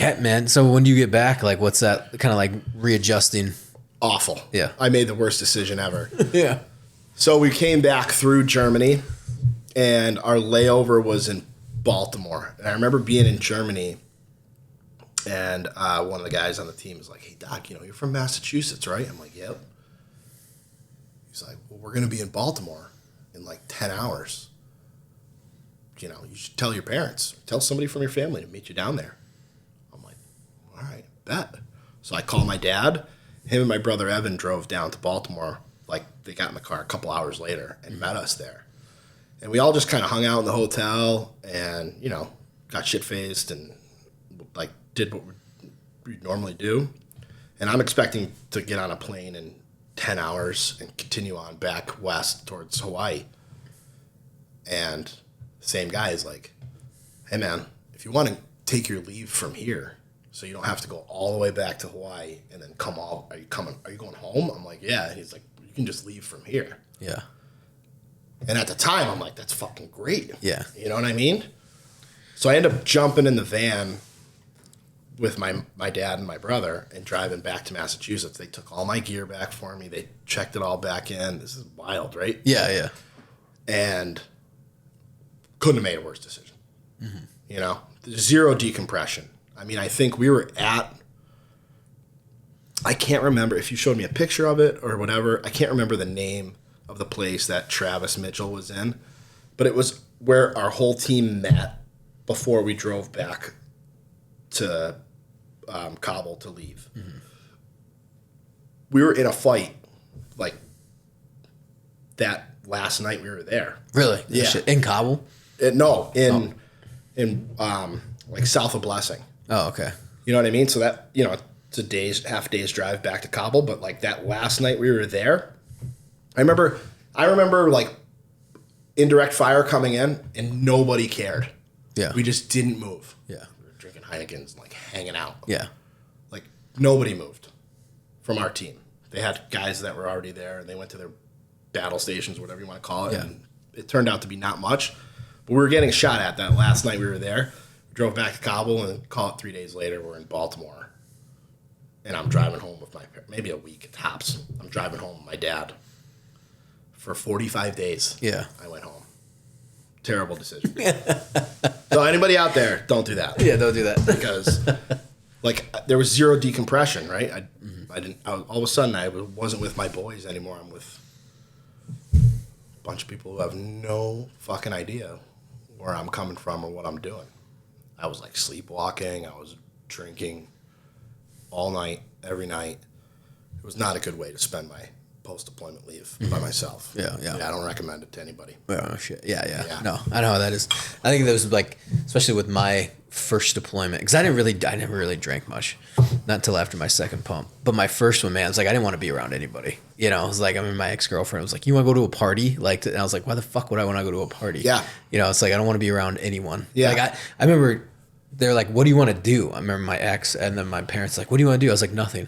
Cat, man. So when do you get back? Like, what's that kind of like readjusting? Awful. Yeah. I made the worst decision ever. Yeah. So we came back through Germany, and our layover was in Baltimore. And I remember being in Germany, and one of the guys on the team was like, "Hey, Doc, you're from Massachusetts, right?" I'm like, "Yep." He's like, "Well, we're going to be in Baltimore in like 10 hours. You should tell your parents. Tell somebody from your family to meet you down there." I'm like, "All right, bet." So I call my dad. Him and my brother Evan drove down to Baltimore. Like, they got in the car a couple hours later and met us there. And we all just kind of hung out in the hotel and, got shit-faced and, like, did what we'd normally do. And I'm expecting to get on a plane in 10 hours and continue on back west towards Hawaii. And the same guy is like, "Hey, man, if you want to take your leave from here so you don't have to go all the way back to Hawaii and then are you going home?" I'm like, "Yeah." And he's like, "You can just leave from here." Yeah. And at the time, I'm like, "That's fucking great." Yeah. You know what I mean? So I end up jumping in the van with my dad and my brother and driving back to Massachusetts. They took all my gear back for me. They checked it all back in. This is wild, right? Yeah, yeah. And couldn't have made a worse decision. Mm-hmm. Zero decompression. I mean, I think we were I can't remember if you showed me a picture of it or whatever. I can't remember the name of the place that Travis Mitchell was in, but it was where our whole team met before we drove back to Kabul to leave. Mm-hmm. We were in a fight like that last night we were there. Really? Yeah. In Kabul? In like south of Blessing. Oh, okay. You know what I mean? So that, it's half a day's drive back to Kabul, but like that last night we were there, I remember like indirect fire coming in and nobody cared. Yeah. We just didn't move. Yeah. We were drinking Heinekens, like hanging out. Yeah. Like nobody moved from our team. They had guys that were already there and they went to their battle stations, whatever you want to call it. Yeah. And it turned out to be not much, but we were getting shot at that last night we were there. We drove back to Kabul and call it 3 days later, we're in Baltimore. And I'm driving home with maybe a week at tops. I'm driving home with my dad. For 45 days, yeah, I went home. Terrible decision. So anybody out there, don't do that. Yeah, don't do that. Because, like, there was zero decompression, right? All of a sudden, I wasn't with my boys anymore. I'm with a bunch of people who have no fucking idea where I'm coming from or what I'm doing. I was, like, sleepwalking. I was drinking all night, every night. It was not a good way to spend my post-deployment leave by myself. Yeah. I don't recommend it to anybody. Oh, shit. Yeah. No, I know how that is. I think that was like, especially with my first deployment, because I never really drank much, not until after my second pump. But my first one, man, it's like I didn't want to be around anybody. It was like, my ex-girlfriend was like, "You want to go to a party?" Like, and I was like, "Why the fuck would I want to go to a party?" Yeah. It's like I don't want to be around anyone. Yeah. Like I remember they're like, "What do you want to do?" I remember my ex and then my parents like, "What do you want to do?" I was like, "Nothing.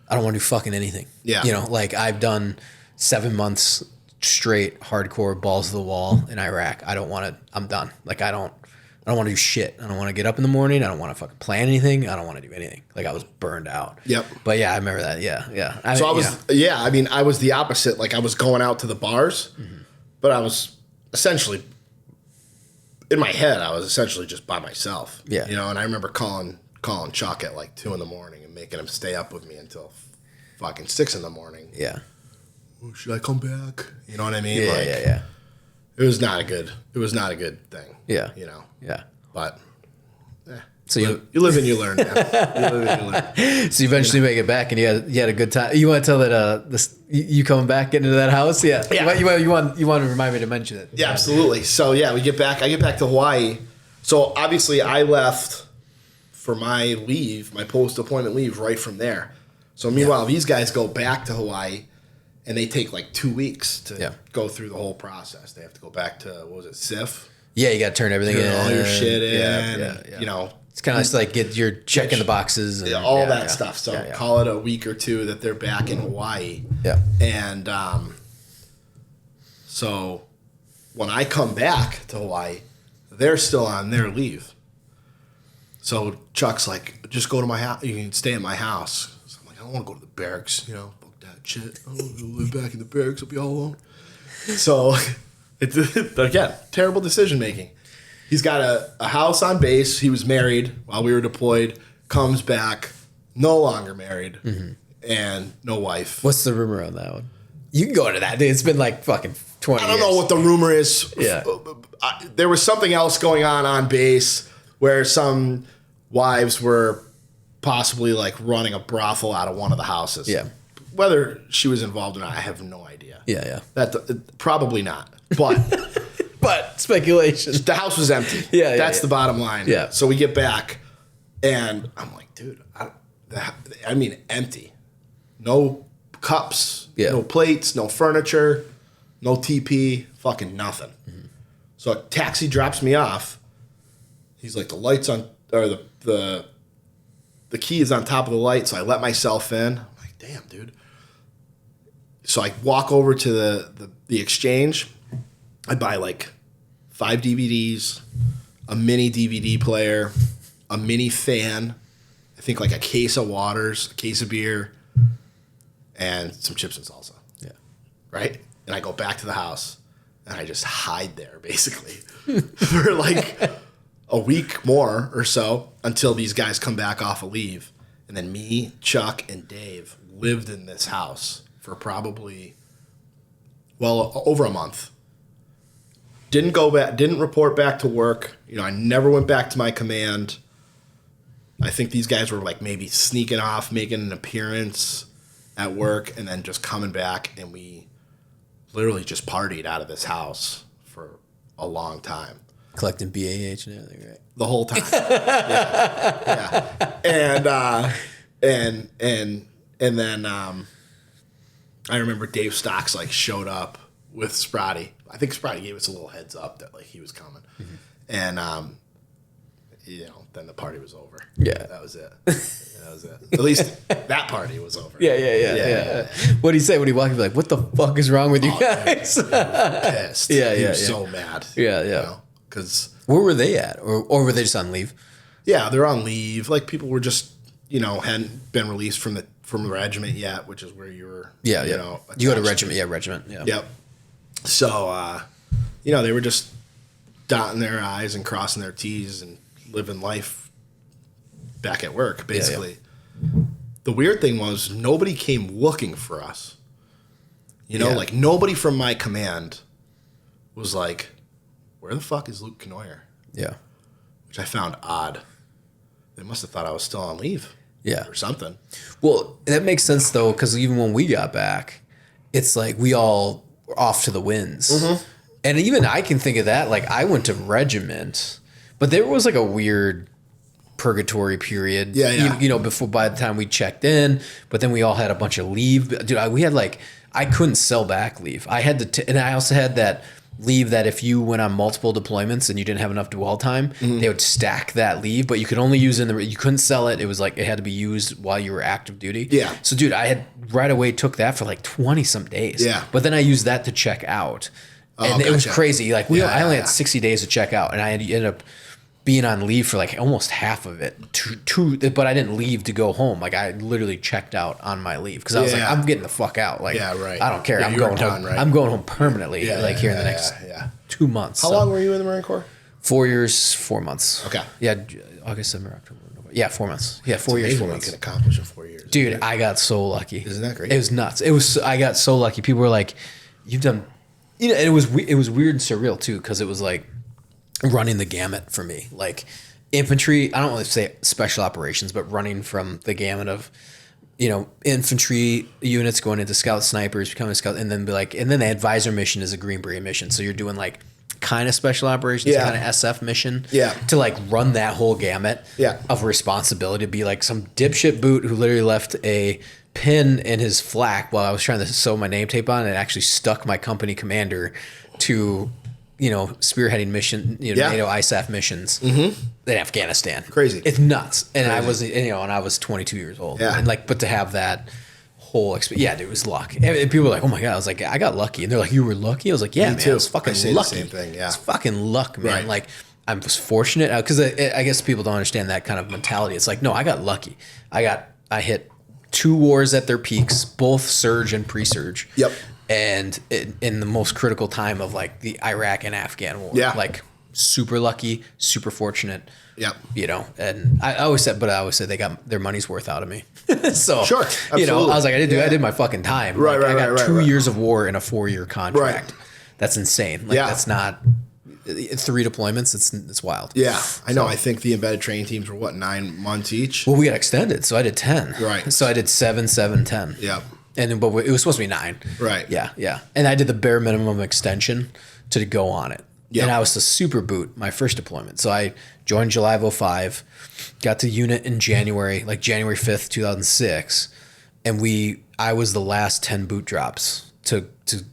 I don't want to do fucking anything." Yeah. Like I've done 7 months straight hardcore balls to the wall in Iraq. I'm done. Like I don't want to do shit. I don't want to get up in the morning. I don't want to fucking plan anything. I don't want to do anything. Like I was burned out. Yep. But yeah, I remember that. Yeah. So I was the opposite. Like I was going out to the bars, but I was essentially, in my head, I was essentially just by myself. Yeah. And I remember calling Chuck at like 2 a.m. and making him stay up with me until fucking 6 a.m. Yeah. "Oh, should I come back?" You know what I mean? Yeah. It was not a good thing. Yeah. Yeah. But so you live and you learn, man. You live and you learn. So you eventually make it back and you had a good time. You want to tell that you coming back, getting into that house? Yeah. You want to remind me to mention it. Yeah, absolutely. So yeah, I get back to Hawaii. So obviously I left for my leave, my post-deployment leave right from there. So meanwhile, these guys go back to Hawaii and they take like 2 weeks to go through the whole process. They have to go back to, what was it, SIF? Yeah, you got to turn everything in. All your shit in. Yeah. It's kind of just like you're checking the boxes. And, all that stuff. So call it a week or two that they're back in Hawaii. Yeah. And so when I come back to Hawaii, they're still on their leave. So Chuck's like, just go to my house. You can stay at my house. So I'm like, I don't want to go to the barracks. Fuck that shit. I don't want to live back in the barracks. I'll be all alone. So, again, terrible decision making. He's got a house on base. He was married while we were deployed. Comes back, no longer married, and no wife. What's the rumor on that one? You can go into that. It's been like fucking 20 I don't know what the rumor is. Yeah. There was something else going on base where some wives were possibly like running a brothel out of one of the houses. Yeah. Whether she was involved or not, I have no idea. Yeah. Probably not. But but speculation. The house was empty. That's the bottom line. Yeah. So we get back, and I'm like, dude, I mean, empty. No cups, no plates, no furniture, no TP, fucking nothing. So a taxi drops me off. He's like, the lights on, or the key is on top of the light, so I let myself in. I'm like, damn, dude. So I walk over to the exchange. I buy like 5 DVDs, a mini DVD player, a mini fan, I think like a case of waters, a case of beer, and some chips and salsa. Yeah. Right? And I go back to the house, and I just hide there, basically, for like a week more or so until these guys come back off of leave. And then me, Chuck, and Dave lived in this house for probably, over a month. Didn't go back, didn't report back to work. I never went back to my command. I think these guys were like maybe sneaking off, making an appearance at work, and then just coming back, and we literally just partied out of this house for a long time. Collecting BAH and everything, right? The whole time. Yeah. And then I remember Dave Stocks like showed up with Spratty. I think Spratty gave us a little heads up that like he was coming. And then the party was over. Yeah. That was it. At least that party was over. Yeah. What did he say when he walked in? Like, what the fuck is wrong with you guys? Pissed. Yeah. He was so mad. Yeah. Because where were they at? Or were they just on leave? Yeah, they're on leave. Like people were just, hadn't been released from the regiment yet, which is where you were. Yeah. You go to regiment. Yeah, regiment. Yeah. Yep. So, they were just dotting their I's and crossing their T's and living life back at work, basically. Yeah. The weird thing was nobody came looking for us. Like nobody from my command was like, where the fuck is Luke Cournoyer? Yeah. Which I found odd. They must have thought I was still on leave. Yeah. Or something. Well, that makes sense, though, because even when we got back, it's like we all were off to the winds. And even I can think of that. Like, I went to regiment, but there was like a weird purgatory period. Yeah. Before, by the time we checked in, but then we all had a bunch of leave. Dude, we had like, I couldn't sell back leave. I had to, and I also had that leave that if you went on multiple deployments and you didn't have enough dwell time, they would stack that leave, but you could only use you couldn't sell it. It was like, it had to be used while you were active duty. Yeah. So dude, I had right away took that for like 20 some days. Yeah. But then I used that to check out. And it was crazy. Like I only had 60 days to check out, and I ended up being on leave for like almost half of it. But I didn't leave to go home. Like I literally checked out on my leave because I was like, I'm getting the fuck out. Like, right. I don't care. Yeah, I'm going done, home. right? I'm going home permanently. Here in the next 2 months. How long were you in the Marine Corps? 4 years, 4 months. Okay. Yeah, August, September, October, November. Yeah, 4 months. Yeah, 4 years, 4 What months. you can accomplish in 4 years. Dude, right? I got so lucky. Isn't that great? It was nuts. I got so lucky. People were like, "You've done," and it was weird and surreal too, because it was like running the gamut for me. Like infantry, I don't want to say special operations, but running from the gamut of, infantry units going into scout snipers, becoming a scout, and then the advisor mission is a Green Beret mission. So you're doing like kind of special operations, kind of SF mission, to like run that whole gamut of responsibility, to be like some dipshit boot who literally left a pin in his flak while I was trying to sew my name tape on, and it actually stuck my company commander to, spearheading mission, NATO ISAF missions in Afghanistan. Crazy. It's nuts. And I was, and I was 22 years old. Yeah. And but to have that whole experience, dude, it was luck. And people were like, oh my God. I was like, I got lucky. And they're like, you were lucky? I was like, yeah, man, too. it's fucking I say lucky. the same thing, yeah. It's fucking luck, man. Right. Like, I was fortunate because I guess people don't understand that kind of mentality. It's like, no, I got lucky. I hit 2 wars at their peaks, both surge and pre-surge. Yep. And in the most critical time of like the Iraq and Afghan war. Yeah. Like super lucky, super fortunate. Yep. You know, and I always said they got their money's worth out of me. So, Sure. Absolutely. You know, I was like, I did my fucking time. Right, like, I got 2 right. years of war in a 4-year contract. Right. That's insane. Like that's not 3 deployments. It's wild. Yeah, I know. I think the embedded training teams were what, 9 months each. Well, we got extended, so I did 10. Right. So I did 7, 7, 10. Yep. And but it was supposed to be 9. Right. Yeah. And I did the bare minimum extension to go on it. Yep. And I was a super boot my first deployment. So I joined July of 05, got to unit in January, like January 5th, 2006, and I was the last 10 boot drops to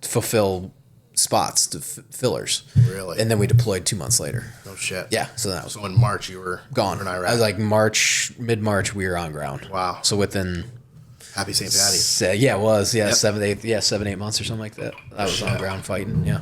fulfill spots to fillers. Really? And then we deployed 2 months later. No shit. Yeah. So then I was So in March you were gone. in Iraq. I was like mid-March we were on ground. Wow. So within Happy St. Patty's. yeah, it was. Yeah, Yep. 7, 8 months or something like that. I was on ground fighting. Yeah.